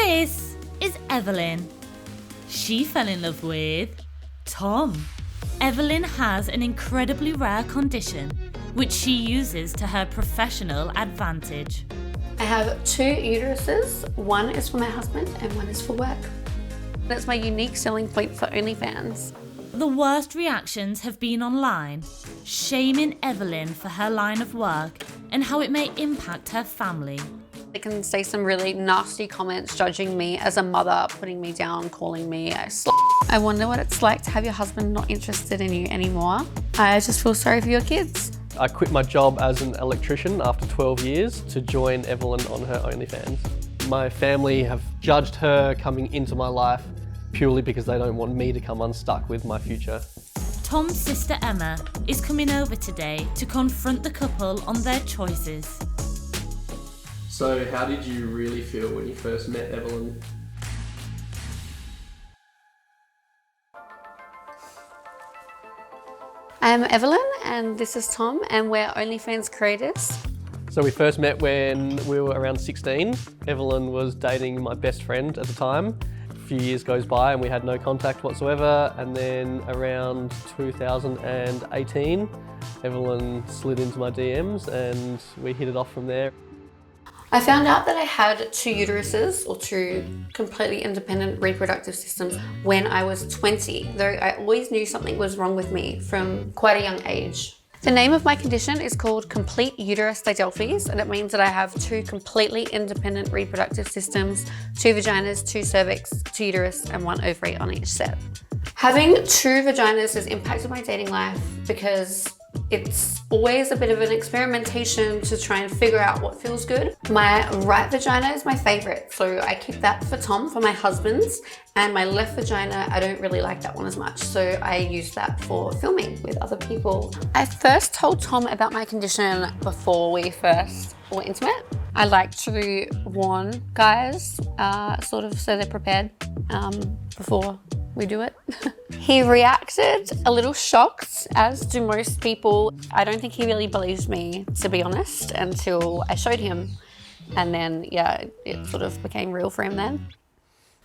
This is Evelyn. She fell in love with Tom. Evelyn has an incredibly rare condition which she uses to her professional advantage. I have 2 uteruses. One is for my husband and one is for work. That's my unique selling point for OnlyFans. The worst reactions have been online, shaming Evelyn for her line of work and how it may impact her family. They can say some really nasty comments judging me as a mother, putting me down, calling me a slut. I wonder what it's like to have your husband not interested in you anymore. I just feel sorry for your kids. I quit my job as an electrician after 12 years to join Evelyn on her OnlyFans. My family have judged her coming into my life purely because they don't want me to come unstuck with my future. Tom's sister Emma is coming over today to confront the couple on their choices. So how did you really feel when you first met Evelyn? I'm Evelyn and this is Tom and we're OnlyFans creators. So we first met when we were around 16. Evelyn was dating my best friend at the time. A few years goes by and we had no contact whatsoever, and then around 2018 Evelyn slid into my DMs and we hit it off from there. I found out that I had 2 uteruses, or 2 completely independent reproductive systems, when I was 20, though I always knew something was wrong with me from quite a young age. The name of my condition is called complete Uterus Didelphys, and it means that I have 2 completely independent reproductive systems, 2 vaginas, 2 cervix, 2 uterus, and 1 ovary on each set. Having 2 vaginas has impacted my dating life because it's always a bit of an experimentation to try and figure out what feels good. My right vagina is my favorite, so I keep that for Tom, for my husband's, and my left vagina, I don't really like that one as much, so I use that for filming with other people. I first told Tom about my condition before we first were intimate. I like to warn guys, sort of so they're prepared before we do it. He reacted a little shocked, as do most people. I don't think he really believed me, to be honest, until I showed him. And then, yeah, it sort of became real for him then.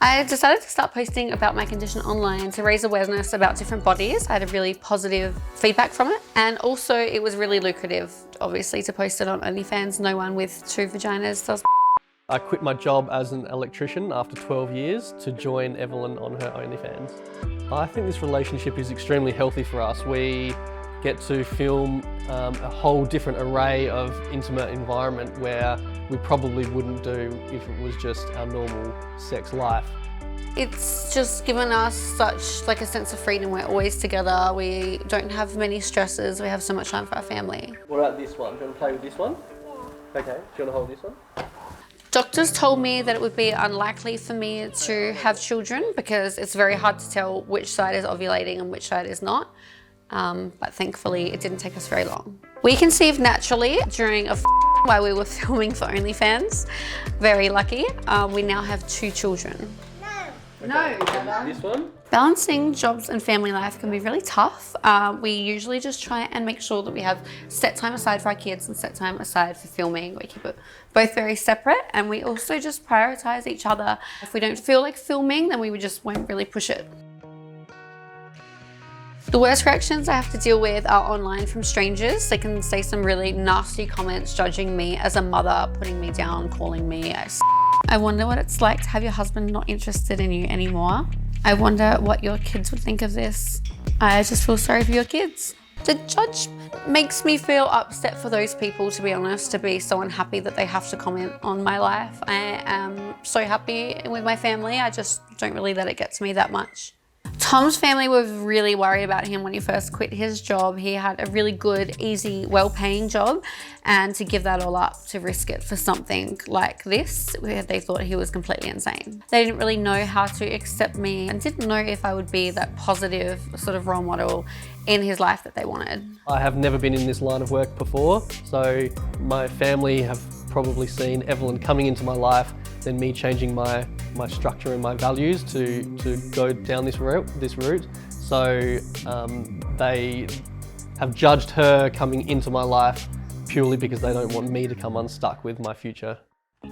I decided to start posting about my condition online to raise awareness about different bodies. I had a really positive feedback from it. And also it was really lucrative, obviously, to post it on OnlyFans. No one with 2 vaginas does. I quit my job as an electrician after 12 years to join Evelyn on her OnlyFans. I think this relationship is extremely healthy for us. We get to film a whole different array of intimate environment where we probably wouldn't do if it was just our normal sex life. It's just given us such like a sense of freedom. We're always together. We don't have many stresses. We have so much time for our family. What about this one? Do you want to play with this one? Yeah. Okay, do you want to hold this one? Doctors told me that it would be unlikely for me to have children because it's very hard to tell which side is ovulating and which side is not. But thankfully, it didn't take us very long. We conceived naturally during a while we were filming for OnlyFans. Very lucky. We now have 2 children. Okay. No, this one? Balancing jobs and family life can be really tough. We usually just try and make sure that we have set time aside for our kids and set time aside for filming. We keep it both very separate, and we also just prioritize each other. If we don't feel like filming, then we just won't really push it. The worst reactions I have to deal with are online from strangers. They can say some really nasty comments judging me as a mother, putting me down, calling me a I wonder what it's like to have your husband not interested in you anymore. I wonder what your kids would think of this. I just feel sorry for your kids. The judgment makes me feel upset for those people, to be honest, to be so unhappy that they have to comment on my life. I am so happy with my family. I just don't really let it get to me that much. Tom's family was really worried about him when he first quit his job. He had a really good, easy, well-paying job, and to give that all up, to risk it for something like this, they thought he was completely insane. They didn't really know how to accept me and didn't know if I would be that positive sort of role model in his life that they wanted. I have never been in this line of work before, so my family have probably seen Evelyn coming into my life, then me changing my structure and my values to go down this route. So they have judged her coming into my life purely because they don't want me to come unstuck with my future.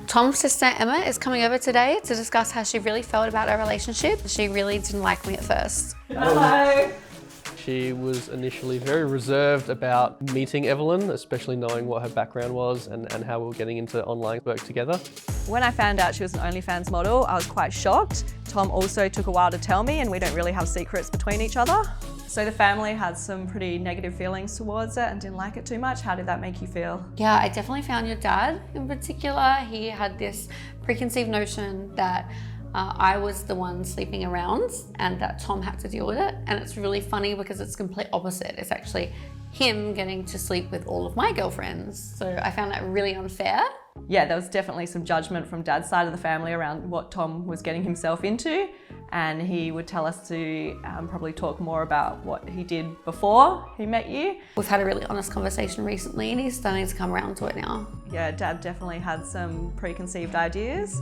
Tom's sister Emma is coming over today to discuss how she really felt about our relationship. She really didn't like me at first. Hello. She was initially very reserved about meeting Evelyn, especially knowing what her background was and how we were getting into online work together. When I found out she was an OnlyFans model, I was quite shocked. Tom also took a while to tell me, and we don't really have secrets between each other. So the family had some pretty negative feelings towards it and didn't like it too much. How did that make you feel? Yeah, I definitely found your dad in particular. He had this preconceived notion that I was the one sleeping around and that Tom had to deal with it. And it's really funny because it's complete opposite. It's actually him getting to sleep with all of my girlfriends. So I found that really unfair. Yeah, there was definitely some judgment from Dad's side of the family around what Tom was getting himself into, and he would tell us to probably talk more about what he did before he met you. We've had a really honest conversation recently and he's starting to come around to it now. Yeah, Dad definitely had some preconceived ideas,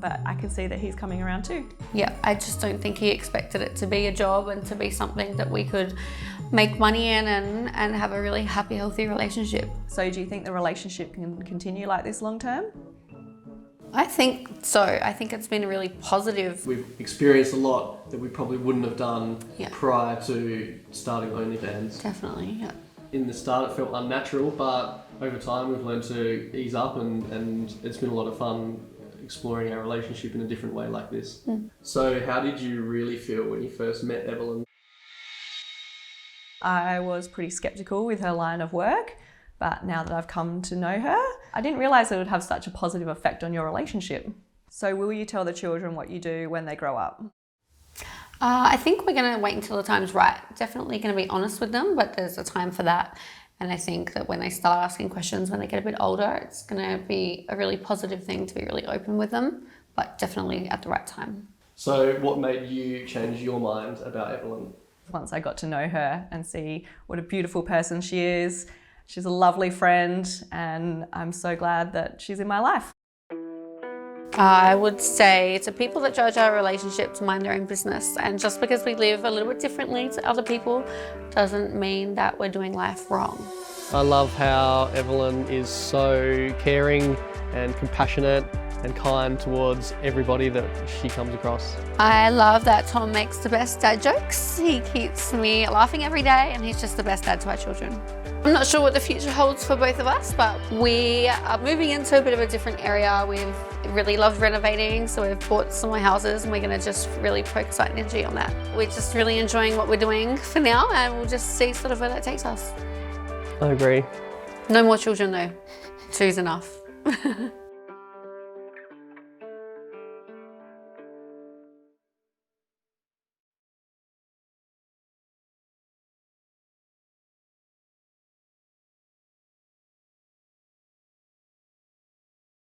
but I can see that he's coming around too. Yeah, I just don't think he expected it to be a job and to be something that we could make money in and have a really happy, healthy relationship. So do you think the relationship can continue like this long term? I think so. I think it's been really positive. We've experienced a lot that we probably wouldn't have done Yeah. prior to starting OnlyFans. Definitely, yeah. In the start it felt unnatural, but over time we've learned to ease up and it's been a lot of fun exploring our relationship in a different way like this. So how did you really feel when you first met Evelyn? I was pretty skeptical with her line of work, but now that I've come to know her, I didn't realise it would have such a positive effect on your relationship. So will you tell the children what you do when they grow up? I think we're going to wait until the time's right. Definitely going to be honest with them, but there's a time for that. And I think that when they start asking questions, when they get a bit older, it's going to be a really positive thing to be really open with them, but definitely at the right time. So what made you change your mind about Evelyn? Once I got to know her and see what a beautiful person she is, she's a lovely friend, and I'm so glad that she's in my life. I would say to people that judge our relationship to mind their own business. And just because we live a little bit differently to other people doesn't mean that we're doing life wrong. I love how Evelyn is so caring and compassionate and kind towards everybody that she comes across. I love that Tom makes the best dad jokes. He keeps me laughing every day and he's just the best dad to our children. I'm not sure what the future holds for both of us, but we are moving into a bit of a different area. We've really loved renovating, so we've bought some more houses and we're going to just really focus our energy on that. We're just really enjoying what we're doing for now and we'll just see sort of where that takes us. I agree. No more children though. Two's enough.